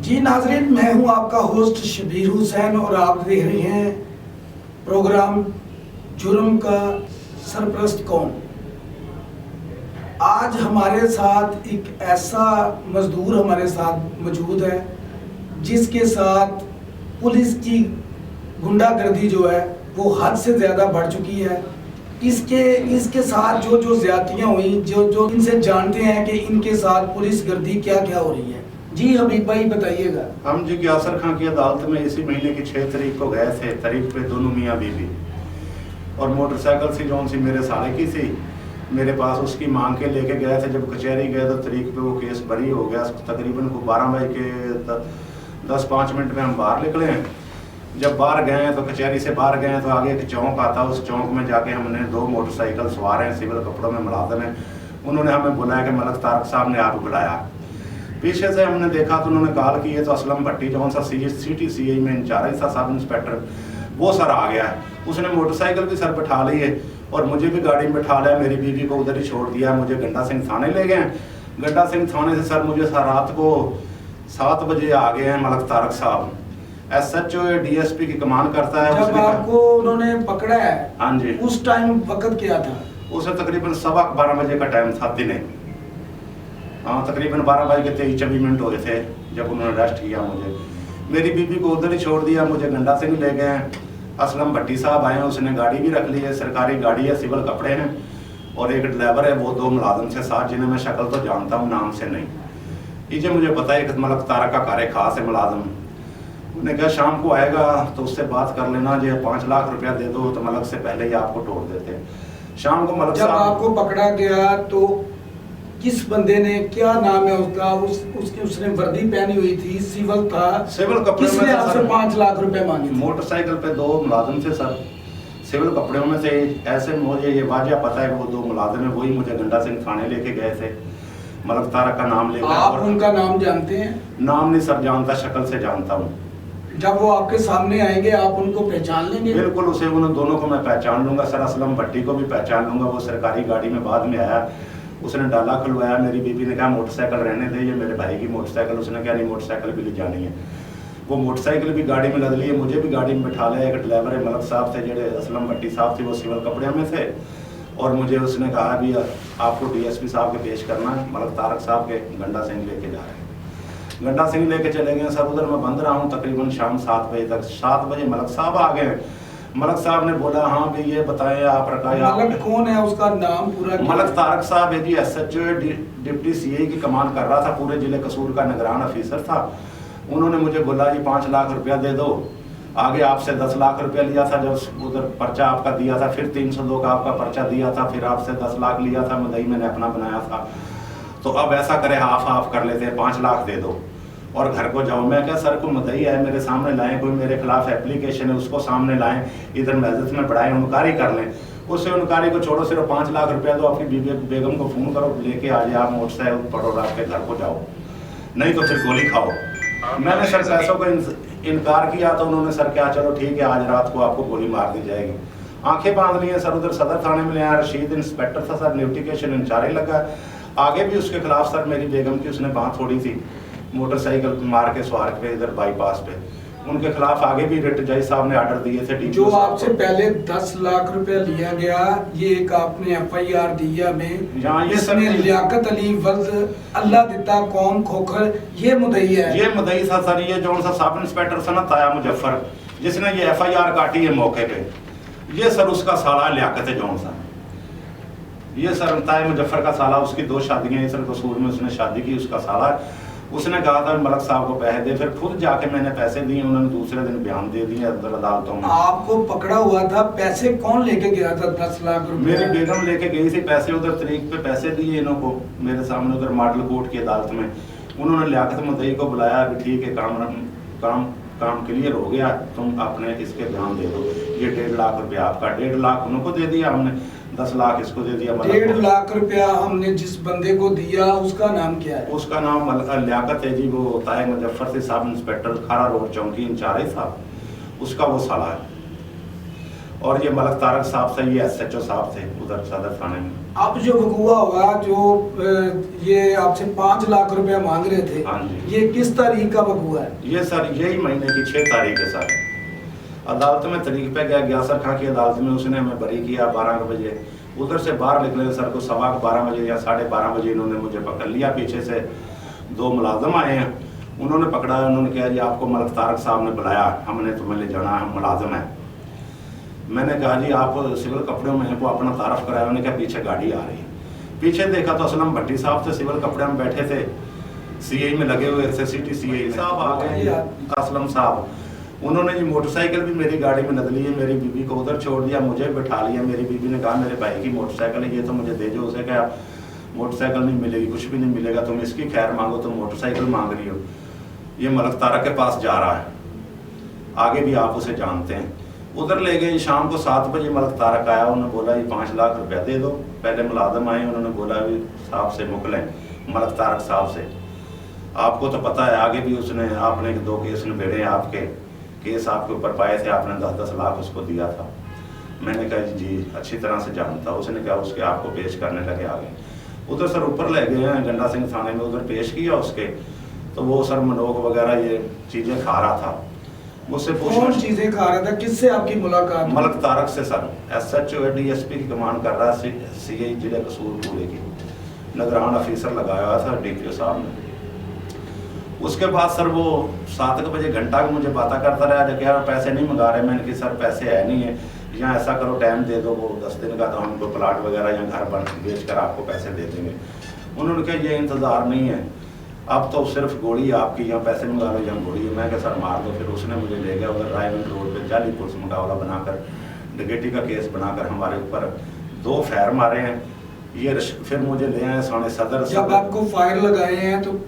जी नाजरीन, मैं हूं आपका होस्ट शबीर हुसैन और आप देख रहे हैं प्रोग्राम जुर्म का सरपरस्त कौन। आज हमारे साथ एक ऐसा मजदूर हमारे साथ मौजूद है जिसके साथ पुलिस की गुंडागर्दी जो है वो हद से ज़्यादा बढ़ चुकी है। इसके साथ जो ज्यादतियाँ हुई, जो इनसे जानते हैं कि इनके साथ पुलिस गर्दी क्या क्या हो रही है। जी हबीब भाई बताइएगा। हम जी ग्यासर खां की अदालत में इसी महीने की 6 तारीख को गए थे। तारीख पे दोनों मियाँ बीवी और मोटरसाइकिल सी जौन सी मेरे साले की थी, मेरे पास उसकी मांग के लेके गए थे। जब कचहरी गए तो तारीख पे वो केस बरी हो गया। तकरीबन को 12 बजे के 10-5 मिनट में हम बाहर निकले हैं। जब बाहर गए तो कचहरी से बाहर गए तो आगे एक चौक आता, उस चौक में जाके हमने 2 मोटरसाइकिल सवार हैं, सिविल कपड़ों में मुलाजिम हैं। उन्होंने हमें बुलाया कि मलक तारक साहब ने आप बुलाया। पीछे से हमने देखा तो उन्होंने कॉल की है तो असलम भट्टी जौन सा CTCI में इंचार्ज था, सब इंस्पेक्टर, वो सर आ गया है। उसने मोटरसाइकिल भी सर बैठा ली है और मुझे भी गाड़ी में बैठा लिया। मेरी बीवी को उधर ही छोड़ दिया। मुझे गंडा सिंह थाने ले गए। गंडा सिंह थाने से सर मुझे रात को 7 बजे आ गए हैं मलक तारक साहब। SHO DSP की कमान करता है। जब आपको उन्होंने पकड़ा है, हाँ जी, उस टाइम वक्त क्या था? उसे तकरीबन 12:15 बजे का टाइम था दिने। हाँ, तकरीबन 12 बज के 23-24 मिनट हुए थे जब उन्होंने अरेस्ट किया मुझे। मेरी बीबी को उधर ही छोड़ दिया। मुझे गंडा सिंह ले गए। असलम भट्टी साहब आए हैं, उसने गाड़ी भी रख ली है, सरकारी गाड़ी है, सिविल कपड़े हैं और एक ड्राइवर है, वो 2 मुलाजिम से साथ, जिन्हें मैं शक्ल तो जानता हूँ, नाम से नहीं। ये मुझे पता है कि मलक तारक का कार्य खास है मुलाजिम। उन्होंने कहा शाम को आएगा तो उससे बात कर लेना, जो 5 लाख रुपया दे दो तो मलक से पहले ही आपको तोड़ देते हैं। शाम को मलक जब आपको पकड़ा गया तो किस बंदे ने, क्या नाम है उसका, उसने वर्दी पहनी हुई थी, सिविल था, सिविल कपड़े में, किसने आपसे 5 लाख रुपए मांगे? मोटरसाइकिल पे 2 मुलाजिम थे सर, सिविल कपड़े में थे। ऐसे मुझे ये वाजिया पता है कि वो 2 मुलाजिम है, वही मुझे गंडा सिंह थाने लेके गए थे। मलक तारक का नाम लेकर। आप उनका नाम जानते हैं? नाम नहीं सर जानता, शक्ल से जानता हूँ। जब वो आपके सामने आएंगे आप उनको पहचान लेंगे? बिल्कुल, उसे उन दोनों को मैं पहचान लूंगा सर। असलम भट्टी को भी पहचान लूंगा, वो सरकारी गाड़ी में बाद में आया, उसने डाला खुलवाया। मेरी बीबी ने कहा मोटरसाइकिल रहने दे, ये मेरे भाई की मोटरसाइकिल। उसने कहा नहीं, मोटरसाइकिल भी ले जानी है। वो मोटरसाइकिल भी गाड़ी में लद ली है, मुझे भी गाड़ी में बैठा लिया। एक ड्राइवर है मलक साहब थे, जेडे असलम भट्टी साहब थे, वो सिविल कपड़े में थे और मुझे उसने कहा भी आपको DSP साहब के पेश करना है। मलक तारक साहब के गंडा सिंह लेके जा रहे हैं। गंडा सिंह लेके चले गए सर। उधर मैं बंद रहा हूँ तकरीबन शाम 7 बजे तक। 7 बजे मलक साहब आ गए। मलक साहब ने बोला हाँ भी ये बताएं आप रखा। मलक कौन है, उसका नाम पूरा? मलक तारक साहब है जी, SHO डिप्टी CA की कमान कर रहा था, पूरे जिले कसूर का निगरान अफीसर था। उन्होंने मुझे बोला जी 5 लाख रुपया दे दो। आगे आपसे 10 लाख रुपया लिया था जब उधर पर्चा आपका दिया था, फिर 302 का आपका पर्चा दिया था, फिर आपसे 10 लाख लिया था, मदई मैंने अपना बनाया था। तो अब ऐसा करे हाफ कर लेते हैं, 5 लाख दे दो और घर को जाओ। मैं क्या सर को मदई है, मेरे सामने लाएं, कोई मेरे खिलाफ एप्लीकेशन है उसको सामने लाएं, इधर मैजिस्ट्रेट में बढ़ाएं, उनकारी कर लें। उससे उनकारी को छोड़ो, सिर्फ 5 लाख रुपया दो, आपकी बीबी बेगम को फोन करो, लेके आ जाए, आप मोटरसाइकिल पकड़ो, आपके घर को जाओ, नहीं तो फिर गोली खाओ। मैंने सर पैसों को इनकार किया तो उन्होंने सर क्या चलो ठीक है, आज रात को आपको गोली मार दी जाएगी। आंखें बांध ली है सर। उधर सदर थाने में ले आया, रशीद इंस्पेक्टर था सर, नोटिफिकेशन इंचार्ज लगा। आगे भी उसके खिलाफ सर मेरी बेगम की उसने बात छोड़ी थी, मोटरसाइकिल मार के सवार पे इधर बाईपास पे, उनके खिलाफ आगे भी रिट जज साहब ने ऑर्डर दिए थे। जो आपसे पहले 10 लाख रुपया लिया गया, ये एक आपने FIR दिया में, इसमें लियाकत अली वल्द अल्लाह दिता कौम खोखर, ये मुदई है? ये मुदई था सर, ये जो सा सब इंस्पेक्टर सनत आया मुजफ्फर, जिसने ये FIR काटी है मौके पे, ये सर उसका साला लियाकत है जौन सा, ये सर ताए मुजफ्फर का साला, उसकी 2 शादियां सर कसूर में उसने शादी की, उसका साला। उसने कहा था मलक साहब को पैसे दे, फिर खुद जाके मैंने पैसे दिए, उन्होंने दूसरे दिन बयान दे दिए अंदर अदालतों में। आपको पकड़ा हुआ था, पैसे कौन लेके गया था 10 लाख रुपए? मेरी बेगम लेके गई थी पैसे, उधर तारीख पे पैसे दिए इन्हों को मेरे सामने, उधर मॉडल कोर्ट की अदालत में। उन्होंने लियाकत मुद्दई को बुलाया कि ठीक है काम क्लियर हो गया, तुम अपने इसके बयान दे दो, ये 1.5 लाख रुपया आपका। 1.5 लाख उनको दे दिया हमने, 10 लाख इसको दे दिया। 1.5 लाख रुपया हमने जिस बंदे को दिया उसका नाम क्या है? उसका नाम लियाकत है जी, वो ताए मुजफ्फर से सब इंस्पेक्टर खारा रोड चौकी इंचार्ज था, उसका वो साला है। और ये मलक तारक साहब से, ये SHO साहब थे उधर सदर थाने में। अब जो वकूआ हुआ, जो ये आपसे 5 लाख रुपया मांग रहे थे, हाँ जी। ये किस तारीख का वकूआ है? ये सर यही महीने की 6 तारीख है सर। अदालत में तरीक पे गया, ग्यासर खां की अदालत में, उसने हमें बरी किया 12 बजे। उधर से बाहर निकले सर को 12:15 बजे या 12:30 बजे इन्होंने मुझे पकड़ लिया। पीछे से 2 मुलाजम आए हैं, उन्होंने पकड़ा, उन्होंने कहा जी आपको मलक तारक साहब ने बुलाया, हमने तुम्हें ले जाना, हम मुलाजम हैं। मैंने कहा जी आप सिविल कपड़ों में हैं, वो अपना तारफ कराया। उन्होंने कहा पीछे गाड़ी आ रही है। पीछे देखा तो असलम भट्टी साहब थे, सिविल कपड़े में बैठे थे, CI में लगे हुए थे, सिटी CI साहब आ गए, असलम साहब। उन्होंने जी मोटरसाइकिल भी मेरी गाड़ी में लद ली है, मेरी बीबी को उधर छोड़ दिया, मुझे बैठा लिया। मेरी बीबी ने कहा मेरे भाई की मोटरसाइकिल है, ये तो मुझे दे जो। उसे कहा मोटरसाइकिल नहीं मिलेगी, कुछ भी नहीं मिलेगा, तुम इसकी खैर मांगो, तुम मोटरसाइकिल मांग रही हो। ये मलक तारक के पास जा रहा है, आगे भी आप उसे जानते हैं। उधर ले गए। शाम को 7 बजे मलक तारक आया, उन्होंने बोला ये 5 लाख रुपया दे दो। पहले मुलाजम आए, उन्होंने बोला भी साहब से मुकलें, मलक तारक साहब से। आपको तो पता है आगे भी उसने, आपने 2 केस निबेड़े हैं, आपके केस आपके ऊपर पाए थे, आपने 10-10 लाख उसको दिया था। मैंने कहा जी अच्छी तरह से जानता। उसने कहा उसके आपको पेश करने लगे आगे। उधर सर ऊपर ले गए हैं गंडा सिंह थाने में, उधर पेश किया उसके। तो वो सर मनोक वगैरह ये चीज़ें खा रहा था। मुझसे कौन चीजें खा रहा था? किससे आपकी मुलाकात? मलक तारक से सर। SHO DSP की कमान कर रहा है, CI जिले कसूर पूरे की, निगरान ऑफिसर लगाया हुआ था DPO साहब ने। उसके बाद सर वो 7 बजे घंटा मुझे बात करता रहा, जब यार पैसे नहीं मंगा रहे। मैंने कहा सर पैसे है नहीं है, या ऐसा करो टाइम दे दो, वो 10 दिन का, तो हमको प्लाट वगैरह या घर बन बेच कर आपको पैसे दे देंगे। उन्होंने कहा ये इंतज़ार नहीं है, अब तो सिर्फ गोली आपकी, या पैसे मंगा लो या गोली है। मैं कहा सर मार दो। फिर उसने मुझे ले गया उधर रायगंज रोड पे, जाली पुलिस मुकाबला बनाकर, डकैती का केस बनाकर हमारे ऊपर 2 फायर मारे हैं। ये फिर मुझे ले आए थाने सदर। जब आपको फायर लगाए हैं तो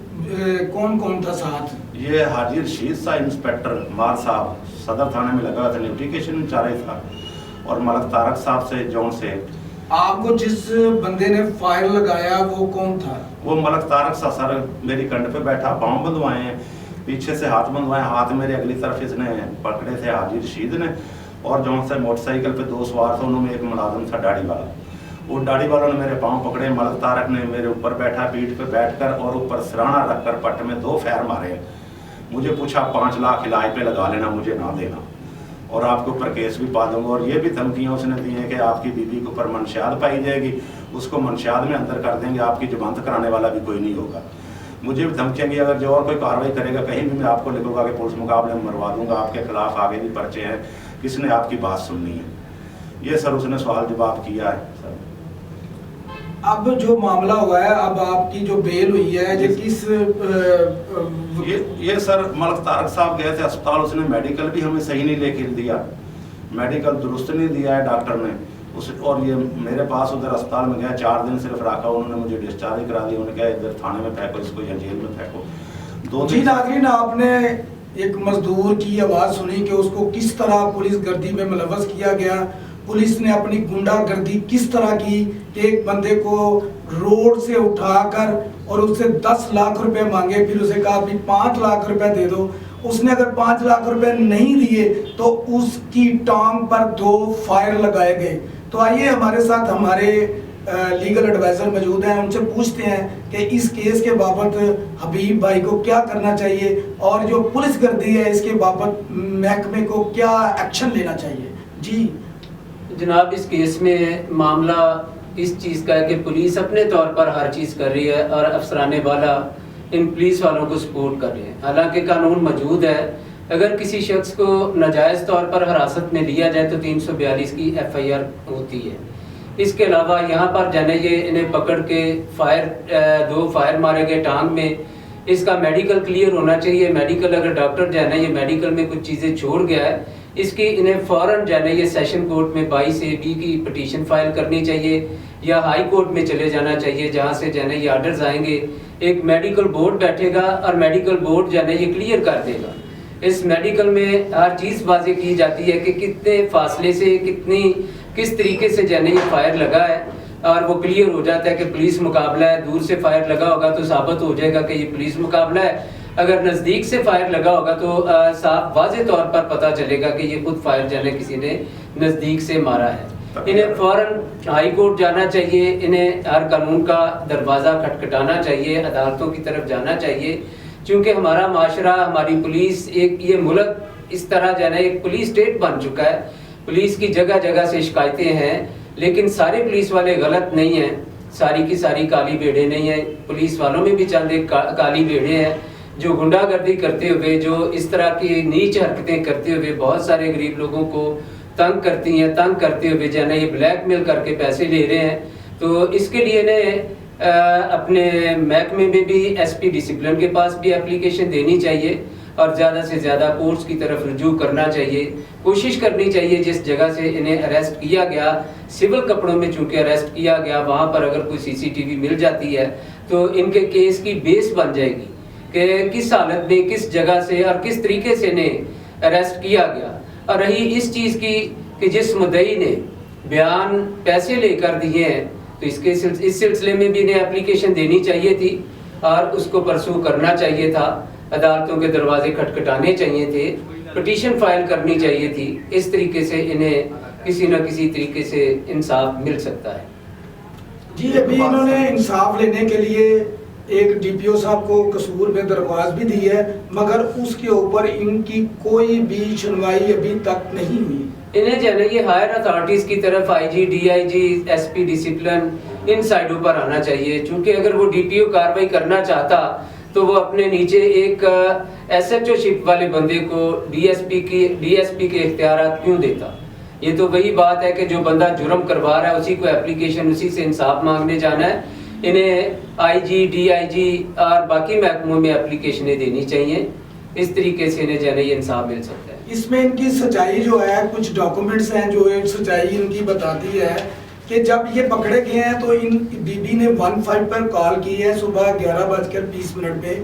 कौन कौन था साथ? ये हाजी रशीद सा इंस्पेक्टर मार साहब सदर थाने में लगा था, नोटिफिकेशन इंचार्ज था, और मलक तारक साहब से जौन से। आपको जिस बंदे ने फायर लगाया वो कौन था? वो मलक तारक सा सर, मेरी कंध पे बैठा, पाँव बंधवाए हैं, पीछे से हाथ बंधवाए, हाथ मेरे अगली तरफ इसने पकड़े थे हाजी रशीद ने। और जौन से मोटरसाइकिल पे 2 सवार थे, उन्होंने एक मुलाजिम था दाढ़ी वाला, वो दाढ़ी वालों ने मेरे पाँव पकड़े। मलक तारक ने मेरे ऊपर बैठा, पीठ पे बैठकर और ऊपर सिराना रखकर पट्ट में 2 फायर मारे। मुझे पूछा 5 लाख इलाज पे लगा लेना, मुझे ना देना, और आपके ऊपर केस भी पा दूंगा। और ये भी धमकियाँ उसने दी हैं कि आपकी बीबी के ऊपर मनशियात पाई जाएगी, उसको मनशियात में अंदर कर देंगे, आपकी जमानत कराने वाला भी कोई नहीं होगा। मुझे भी धमकियाँ दी अगर जो और कोई कार्रवाई करेगा कहीं भी मैं आपको लिखूंगा कि पुलिस मुकाबले में मरवा दूंगा, आपके खिलाफ आगे भी पर्चे हैं, किसने आपकी बात सुननी है। ये सर उसने सवाल जवाब किया है सर। अब जो मामला हुआ है, अब आपकी जो बेल हुई है, जो किस ये सर मलक तारक साहब गए थे अस्पताल, उसने मेडिकल भी हमें सही नहीं लेके दिया, मेडिकल दुरुस्त नहीं दिया है डॉक्टर ने उस। और ये मेरे पास उधर अस्पताल में गया, 4 दिन सिर्फ रखा, उन्होंने मुझे डिस्चार्ज करा दिया। उन्होंने कहा इधर थाने में फेंको इसको या जेल में फेंको। 2 दिन। नाज़रीन, आपने एक मजदूर की आवाज़ सुनी कि उसको किस तरह पुलिस गर्दी में मुलव्वस किया गया। पुलिस ने अपनी गुंडागर्दी किस तरह की कि एक बंदे को रोड से उठाकर और उससे 10 लाख रुपए मांगे, फिर उसे कहा भी 5 लाख रुपए दे दो। उसने अगर 5 लाख रुपए नहीं दिए तो उसकी टांग पर 2 फायर लगाए गए। तो आइए हमारे साथ हमारे लीगल एडवाइजर मौजूद हैं, उनसे पूछते हैं कि इस केस के बाबत हबीब भाई को क्या करना चाहिए और जो पुलिस गर्दी है इसके बाबत महकमे को क्या एक्शन लेना चाहिए। जी जनाब, इस केस में मामला इस चीज़ का है कि पुलिस अपने तौर पर हर चीज़ कर रही है और अफसराने वाला इन पुलिस वालों को सपोर्ट कर रहे हैं। हालांकि कानून मौजूद है, अगर किसी शख्स को नाजायज़ तौर पर हिरासत में लिया जाए तो 342 की FIR होती है। इसके अलावा यहाँ पर जाने ये इन्हें पकड़ के 2 फायर मारे गए टांग में, इसका मेडिकल क्लियर होना चाहिए। मेडिकल अगर डॉक्टर जो है ना ये मेडिकल में कुछ चीज़ें छोड़ गया है, इसकी इन्हें फ़ौरन जो है ना ये सेशन कोर्ट में 22A(B) की पिटीशन फाइल करनी चाहिए या हाई कोर्ट में चले जाना चाहिए, जहाँ से जो है ना ये आर्डर्स आएंगे। एक मेडिकल बोर्ड बैठेगा और मेडिकल बोर्ड जो है ना ये क्लियर कर देगा। इस मेडिकल में हर चीज़ वाज़ेह की जाती है कि कितने फासले से किस तरीके से जो है ना ये फायर लगा है, और वो क्लियर हो जाता है कि पुलिस मुकाबला है। दूर से फायर लगा होगा तो साबित हो जाएगा कि ये पुलिस मुकाबला है, अगर नज़दीक से फायर लगा होगा तो साफ वाज़े तौर पर पता चलेगा कि ये खुद फायर जाने किसी ने नज़दीक से मारा है। इन्हें फ़ौरन हाई कोर्ट जाना चाहिए, इन्हें हर कानून का दरवाज़ा खटखटाना चाहिए, अदालतों की तरफ जाना चाहिए, क्योंकि हमारा माशरा, हमारी पुलिस, एक ये मुल्क इस तरह जो है एक पुलिस स्टेट बन चुका है। पुलिस की जगह जगह से शिकायतें हैं, लेकिन सारे पुलिस वाले गलत नहीं हैं, सारी की सारी काली भेड़ें नहीं हैं। पुलिस वालों में भी चंद एक काली भेड़ें हैं जो गुंडागर्दी करते हुए, जो इस तरह की नीच हरकतें करते हुए बहुत सारे गरीब लोगों को तंग करती हैं, तंग करते हुए जो है ना ये ब्लैकमेल करके पैसे ले रहे हैं। तो इसके लिए ने अपने महकमे में भी एसपी डिसिप्लिन के पास भी एप्लीकेशन देनी चाहिए और ज़्यादा से ज़्यादा कोर्ट्स की तरफ रुजू करना चाहिए। कोशिश करनी चाहिए जिस जगह से इन्हें अरेस्ट किया गया, सिविल कपड़ों में चूँकि अरेस्ट किया गया, वहाँ पर अगर कोई सीसीटीवी मिल जाती है तो इनके केस की बेस बन जाएगी कि किस हालत में, किस जगह से और किस तरीके से इन्हें अरेस्ट किया गया। और रही इस चीज़ की कि जिस मुद्दई ने बयान पैसे लेकर दिए हैं, तो इस सिलसिले में भी इन्हें एप्लीकेशन देनी चाहिए थी और उसको परसू करना चाहिए था। अदालतों के दरवाजे खटखटाने चाहिए थे, पिटीशन फाइल करनी चाहिए थी। इस तरीके से इन्हें किसी न किसी तरीके से इंसाफ मिल सकता है। जी, अभी इन्होंने इंसाफ लेने के लिए एक डीपीओ साहब को कसूर में दरख्वास्त भी दी है, मगर उसके ऊपर इनकी कोई भी सुनवाई अभी तक नहीं हुई। इन्हें जो है ये हायर अथॉरिटीज़ की तरफ IG, DIG, SP discipline in साइडों पर आना चाहिए, क्योंकि अगर वो डीपीओ कार्रवाई करना चाहता तो वो अपने नीचे एक एसएचओ शिप वाले बंदे को डीएसपी के इख्तियारात क्यों देता। ये तो वही बात है कि जो बंदा जुर्म करवा रहा है उसी को एप्लीकेशन, उसी से इंसाफ मांगने जाना है। इन्हें आईजी, डीआईजी और बाकी महकमों में एप्लीकेशनें देनी चाहिए। इस तरीके से इन्हें जो है ये इंसाफ मिल सकता है। इसमें इनकी सच्चाई जो है, कुछ डॉक्यूमेंट्स हैं जो एक सच्चाई इनकी बताती है कि जब ये पकड़े गए हैं तो इन बीबी ने 15 पर कॉल की है सुबह 11:20 पे,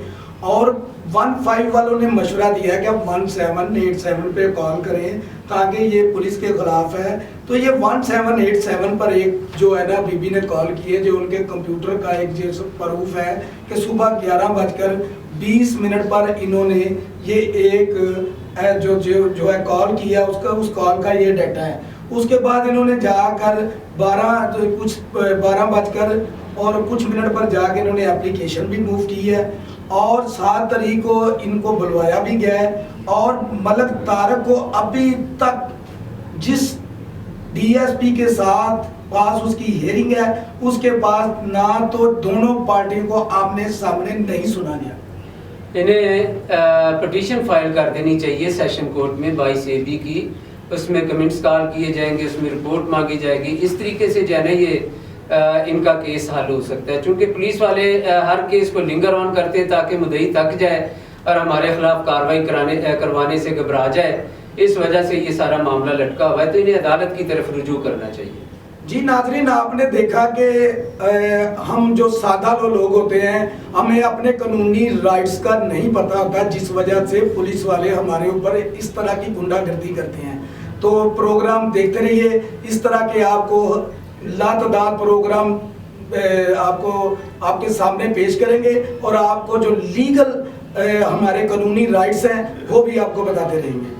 और 15 वालों ने मशवरा दिया है कि आप 1787 पे कॉल करें ताकि ये पुलिस के खिलाफ है। तो ये 1787 पर एक जो है ना बीबी ने कॉल की है, जो उनके कंप्यूटर का एक जो प्रूफ है कि सुबह 11:20 पर इन्होंने ये एक जो है कॉल किया, उसका उस कॉल का ये डाटा है। उसके बाद इन्होंने जाकर 12 बजकर और कुछ मिनट पर जाकर इन्होंने एप्लीकेशन भी मूव की है और 7 तारीख को इनको बुलवाया भी गया है। और मलक तारक को अभी तक जिस डीएसपी के साथ पास उसकी हियरिंग है, उसके पास ना तो दोनों पार्टियों को आमने सामने नहीं सुना गया। इन्हें पिटीशन फाइल कर देनी चाहिए सेशन कोर्ट में 22 AB की, उसमें कमेंट्स कॉल किए जाएंगे, उसमें रिपोर्ट मांगी जाएगी। इस तरीके से जो है ना ये इनका केस हल हो सकता है, क्योंकि पुलिस वाले हर केस को लिंगर ऑन करते हैं ताकि मुद्दई थक जाए और हमारे खिलाफ कार्रवाई करवाने से घबरा जाए। इस वजह से ये सारा मामला लटका हुआ है, तो इन्हें अदालत की तरफ रुजू करना चाहिए। जी नाज़रीन, आपने देखा कि हम जो सादा लोग होते हैं, हमें अपने कानूनी राइट्स का नहीं पता होता, जिस वजह से पुलिस वाले हमारे ऊपर इस तरह की गुंडागर्दी करते हैं। तो प्रोग्राम देखते रहिए, इस तरह के आपको लातदार प्रोग्राम आपको आपके सामने पेश करेंगे और आपको जो लीगल हमारे कानूनी राइट्स हैं वो भी आपको बताते रहेंगे।